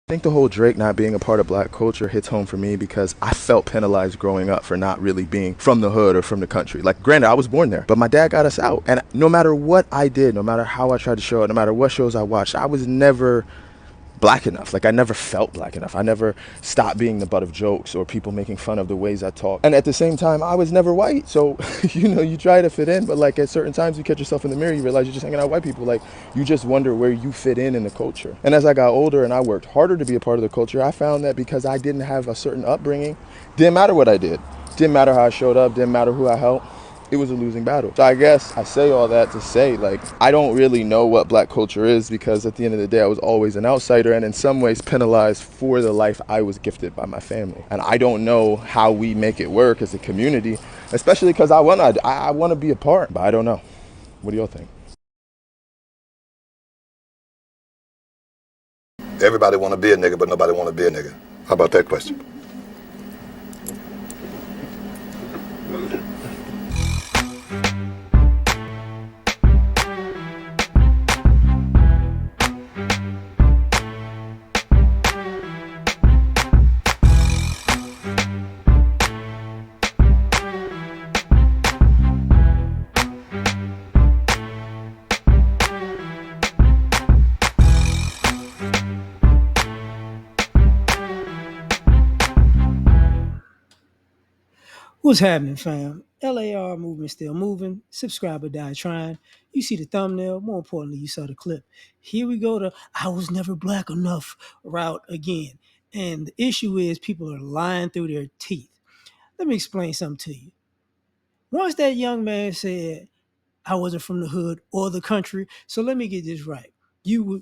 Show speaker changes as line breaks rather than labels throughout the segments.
I think the whole Drake not being a part of black culture hits home for me because I felt penalized growing up for not really being from the hood or from the country. Like, granted, I was born there, but my dad got us out. And no matter what I did, no matter how I tried to show it, no matter what shows I watched, I was never black enough. Like, I never felt black enough. I never stopped being the butt of jokes or people making fun of the ways I talk. And at the same time, I was never white. So, you try to fit in, but like at certain times you catch yourself in the mirror, you realize you're just hanging out with white people. Like, you just wonder where you fit in the culture. And as I got older and I worked harder to be a part of the culture, I found that because I didn't have a certain upbringing, didn't matter what I did. Didn't matter how I showed up, didn't matter who I helped, it was a losing battle. So I guess I say all that to say, like, I don't really know what black culture is because at the end of the day, I was always an outsider and in some ways penalized for the life I was gifted by my family. And I don't know how we make it work as a community, especially because I want to be a part, but I don't know. What do y'all think?
Everybody want to be a nigga, but nobody want to be a nigga. How about that question?
What's happening, fam? L.A.R. movement still moving. Subscriber die trying. You see the thumbnail. More importantly, you saw the clip. Here we go to I was never black enough route again. And the issue is people are lying through their teeth. Let me explain something to you. Once that young man said, I wasn't from the hood or the country. So let me get this right. You were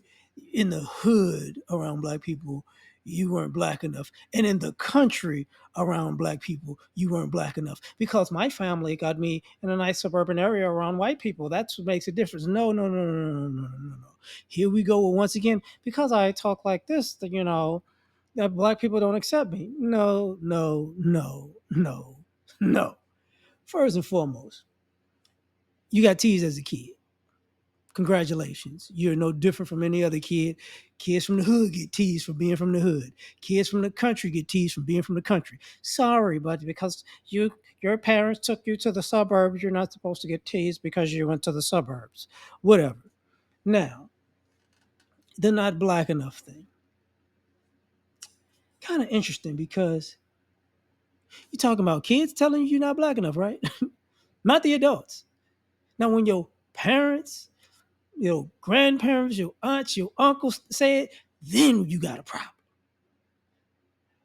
in the hood around black people, you weren't black enough. And in the country around black people, you weren't black enough. Because my family got me in a nice suburban area around white people. That's what makes a difference. No, no, no, no, no, no, no, no. Here we go once again. Because I talk like this, that black people don't accept me. No, no, no, no, no. First and foremost, you got teased as a kid. Congratulations. You're no different from any other kid. Kids from the hood get teased for being from the hood. Kids from the country get teased for being from the country. Sorry, but because your parents took you to the suburbs, you're not supposed to get teased because you went to the suburbs. Whatever. Now, the not black enough thing. Kind of interesting because you're talking about kids telling you you're not black enough, right? Not the adults. Now, when your parents, your grandparents, your aunts, your uncles say it, then you got a problem.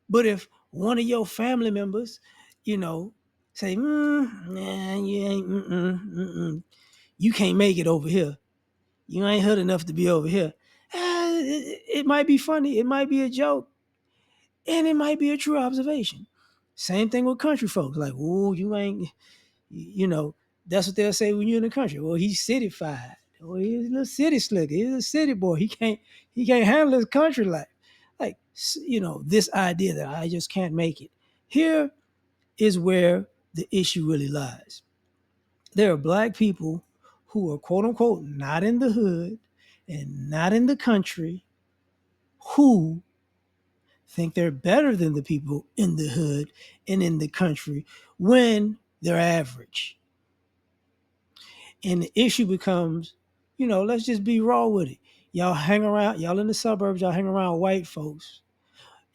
But if one of your family members, you know, say, nah, you ain't, you can't make it over here. You ain't hood enough to be over here. It might be funny. It might be a joke. And it might be a true observation. Same thing with country folks. Like, oh, you ain't, you know, that's what they'll say when you're in the country. Well, he's cityfied. Well, he's a little city slicker. He's a city boy. He can't handle his country life. Like, this idea that I just can't make it. Here is where the issue really lies. There are black people who are quote unquote not in the hood and not in the country who think they're better than the people in the hood and in the country when they're average. And the issue becomes, let's just be raw with it. Y'all hang around, y'all in the suburbs, y'all hang around white folks,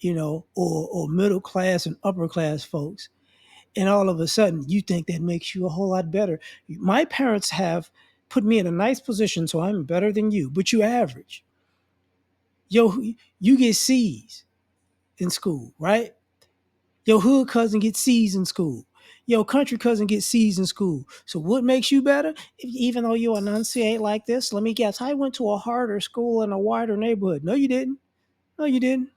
or middle class and upper class folks. And all of a sudden, you think that makes you a whole lot better. My parents have put me in a nice position, so I'm better than you, but you average. Yo, you get C's in school, right? Your hood cousin gets C's in school. Your country cousin gets C's in school. So what makes you better? Even though you enunciate like this, let me guess. I went to a harder school in a wider neighborhood. No, you didn't. No, you didn't.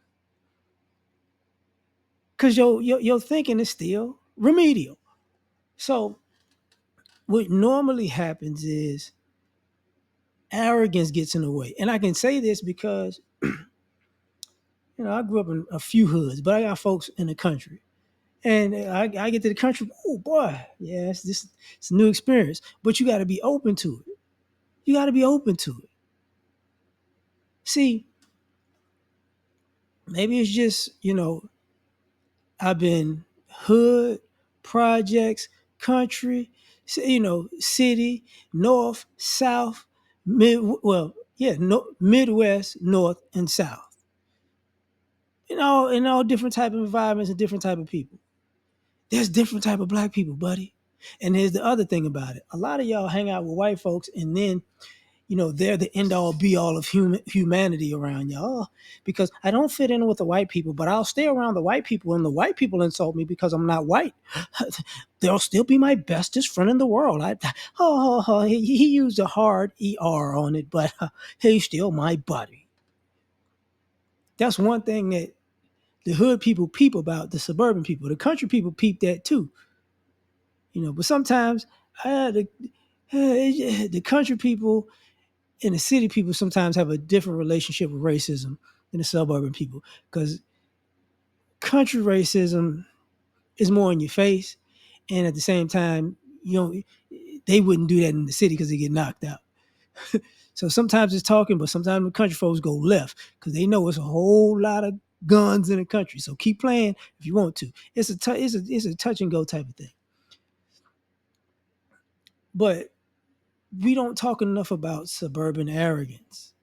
Because your thinking is still remedial. So what normally happens is arrogance gets in the way. And I can say this because, I grew up in a few hoods, but I got folks in the country. And I get to the country, oh boy, yeah, it's a new experience. But you got to be open to it. You got to be open to it. See, Maybe it's just, I've been hood, projects, country, city, north, south, Midwest, north, and south. In all different type of environments and different type of people. There's different type of black people, buddy. And here's the other thing about it. A lot of y'all hang out with white folks and then they're the end all be all of humanity around y'all. Because I don't fit in with the white people, but I'll stay around the white people, and the white people insult me because I'm not white. They'll still be my bestest friend in the world. He used a hard ER on it, but he's still my buddy. That's one thing that the hood people peep about the suburban people. The country people peep that too. But sometimes the country people and the city people sometimes have a different relationship with racism than the suburban people, because country racism is more in your face, and at the same time, they wouldn't do that in the city because they get knocked out. So sometimes it's talking, but sometimes the country folks go left because they know it's a whole lot of guns in the country. So keep playing if you want to. It's a touch and go type of thing. But we don't talk enough about suburban arrogance.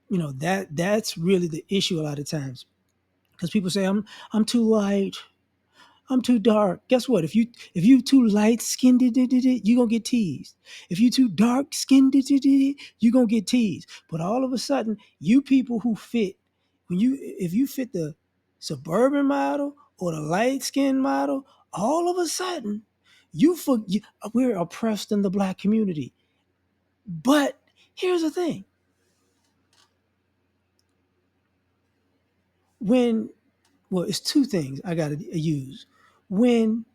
That's really the issue a lot of times, because people say I'm too light, I'm too dark. Guess what? If you too light skinned, you gonna get teased. If you too dark skinned, you gonna get teased. But all of a sudden, you people who fit, if you fit the suburban model or the light skinned model, all of a sudden, we're oppressed in the black community. But here's the thing: when it's two things I gotta use. When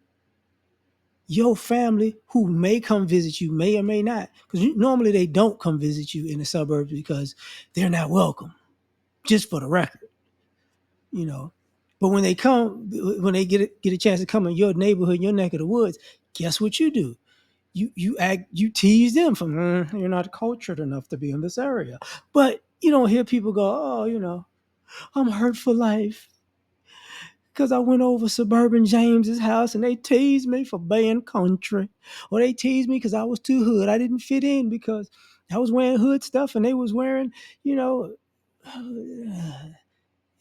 your family, who may come visit you, may or may not, because normally they don't come visit you in the suburbs because they're not welcome, just for the record, you know. But when they come, when they get a chance to come in your neighborhood, your neck of the woods, guess what you do? You tease them from you're not cultured enough to be in this area. But you don't hear people go, oh, I'm hurt for life because I went over suburban James's house and they teased me for being country, or they teased me because I was too hood. I didn't fit in because I was wearing hood stuff and they was wearing, you know,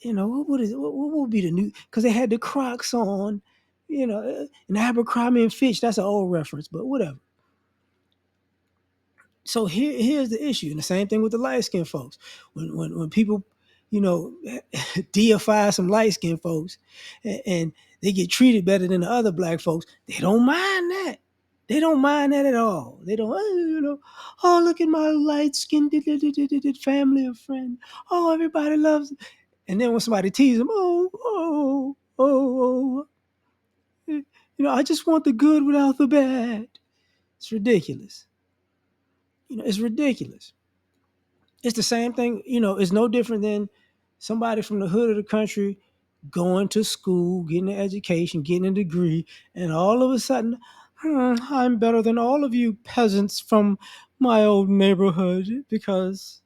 what would be the new? Because they had the Crocs on, and Abercrombie and Fitch. That's an old reference, but whatever. So here's the issue, and the same thing with the light skinned folks. When people, deify some light skinned folks, and they get treated better than the other black folks, they don't mind that. They don't mind that at all. They don't, oh, look at my light skinned family or friend. Oh, everybody loves it. And then when somebody teases them, I just want the good without the bad. It's ridiculous. It's ridiculous. It's the same thing, it's no different than somebody from the hood of the country going to school, getting an education, getting a degree, and all of a sudden, I'm better than all of you peasants from my old neighborhood because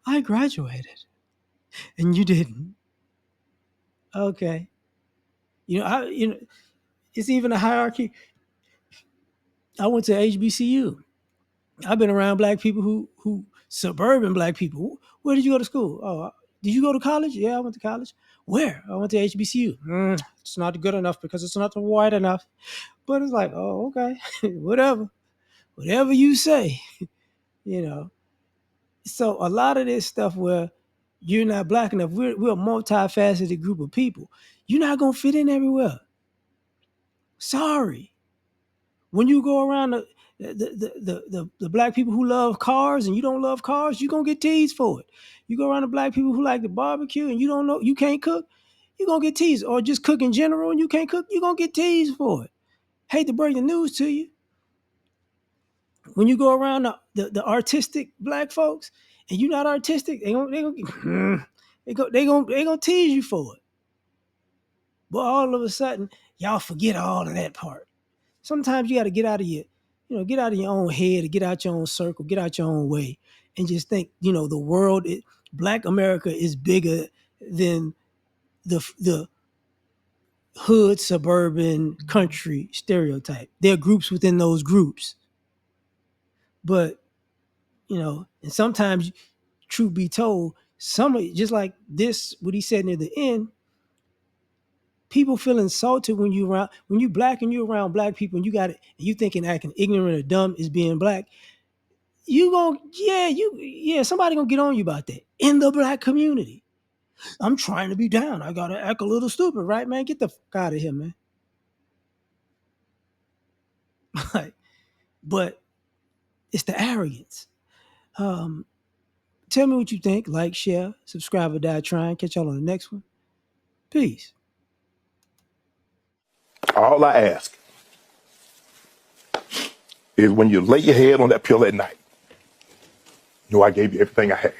I graduated and you didn't. Okay. It's even a hierarchy. I went to HBCU. I've been around black people who suburban black people. Where did you go to school? Oh, did you go to college? Yeah, I went to college. Where? I went to HBCU. It's not good enough because it's not white enough. But it's like, oh, okay, whatever you say, you know. So a lot of this stuff where you're not black enough, we're a multifaceted group of people. You're not gonna fit in everywhere. Sorry. When you go around the black people who love cars and you don't love cars, you're gonna get teased for it. You go around the black people who like the barbecue and you can't cook, you're gonna get teased. Or just cook in general and you can't cook, you're gonna get teased for it. Hate to break the news to you. When you go around the artistic black folks and you're not artistic, they gonna tease you for it. But all of a sudden, y'all forget all of that part. Sometimes you got to get out of your own head, get out your own circle, get out your own way, and just think, the world, Black America is bigger than the hood, suburban, country stereotype. There are groups within those groups. But, and sometimes, truth be told, just like this, what he said near the end, people feel insulted when you black and you around black people and you thinking acting ignorant or dumb is being black. Somebody gonna get on you about that in the black community. I'm trying to be down. I gotta act a little stupid, right, man? Get the fuck out of here, man. But it's the arrogance. Um, Tell me what you think. Like, share, subscribe, or die trying. Catch y'all on the next one. Peace.
All I ask is when you lay your head on that pillow at night, know I gave you everything I had.